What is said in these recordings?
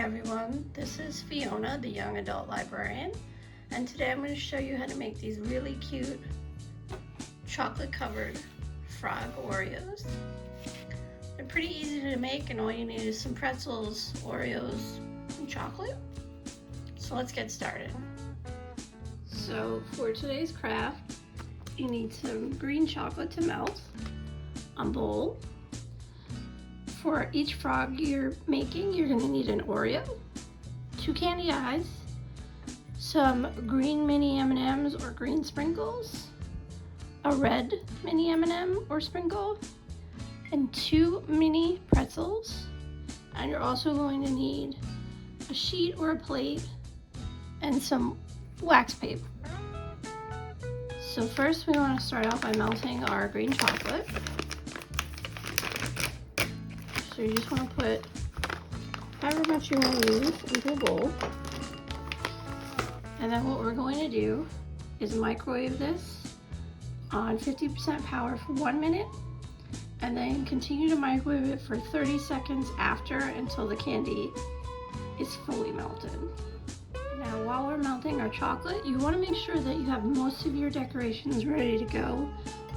everyone, this is Fiona, the Young Adult Librarian, and today I'm going to show you how to make these really cute chocolate covered frog Oreos. They're pretty easy to make and all you need is some pretzels, Oreos, and chocolate. So let's get started. So for today's craft, you need some green chocolate to melt, a bowl. For each frog you're making, you're going to need an Oreo, 2 candy eyes, some green mini M&Ms or green sprinkles, a red mini M&M or sprinkle, and 2 mini pretzels. And you're also going to need a sheet or a plate and some wax paper. So first we want to start out by melting our green chocolate. So you just want to put however much you want to use into a bowl. And then what we're going to do is microwave this on 50% power for 1 minute, and then continue to microwave it for 30 seconds after until the candy is fully melted. Now while we're melting our chocolate, you want to make sure that you have most of your decorations ready to go.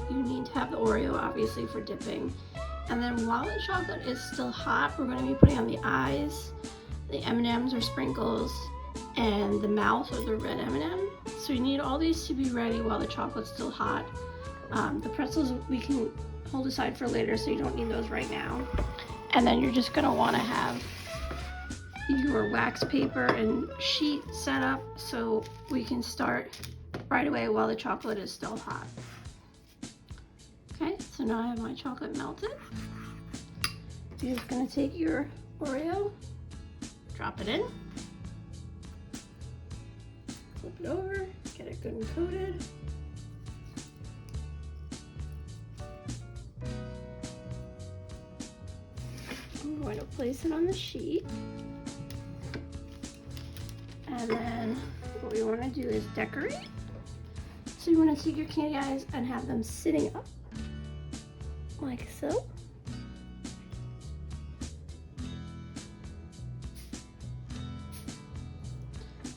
You need to have the Oreo obviously for dipping. And then while the chocolate is still hot, we're going to be putting on the eyes, the M&Ms or sprinkles, and the mouth or the red M&M. So you need all these to be ready while the chocolate's still hot. The pretzels we can hold aside for later, so you don't need those right now. And then you're just going to want to have your wax paper and sheet set up so we can start right away while the chocolate is still hot. Okay, so now I have my chocolate melted. You're just going to take your Oreo, drop it in, flip it over, get it good and coated. I'm going to place it on the sheet. And then what we want to do is decorate. So you want to take your candy eyes and have them sitting up, like so.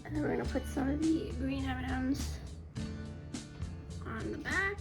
And then we're going to put some of the green M&Ms on the back.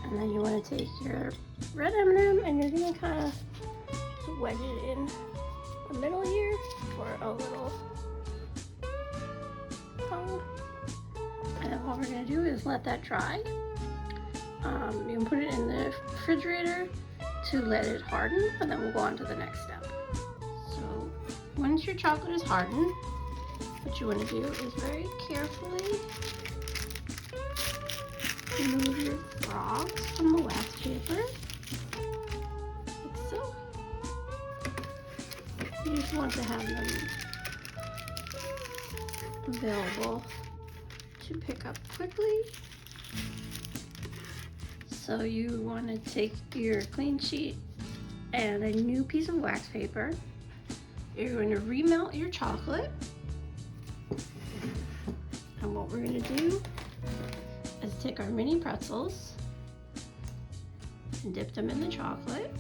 And then you want to take your red M&M and you're going to kind of wedge it in the middle here for a little tongue. And then what we're going to do is let that dry. You can put it in the refrigerator to let it harden, and then we'll go on to the next step. So once your chocolate is hardened, what you want to do is very carefully remove your frogs from the wax paper, like so. You just want to have them available to pick up quickly. So you want to take your clean sheet and a new piece of wax paper. You're going to remelt your chocolate. And what we're going to do is take our mini pretzels and dip them in the chocolate.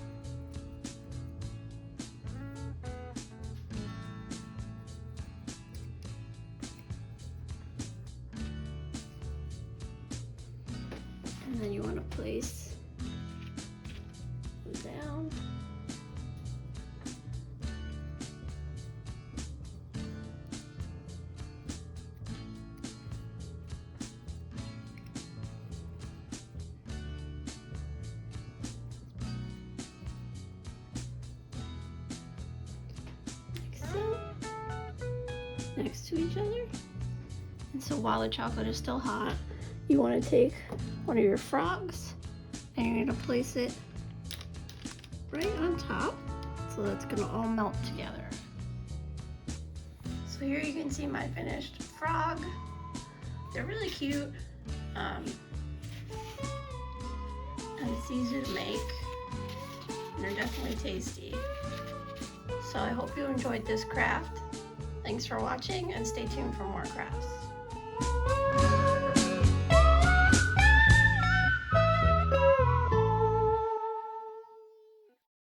And then you want to place them down. Next to each other. And so while the chocolate is still hot, you want to take one of your frogs and you're going to place it right on top so that's going to all melt together. So here you can see my finished frog. They're really cute. And it's easy to make. And they're definitely tasty. So I hope you enjoyed this craft. Thanks for watching and stay tuned for more crafts.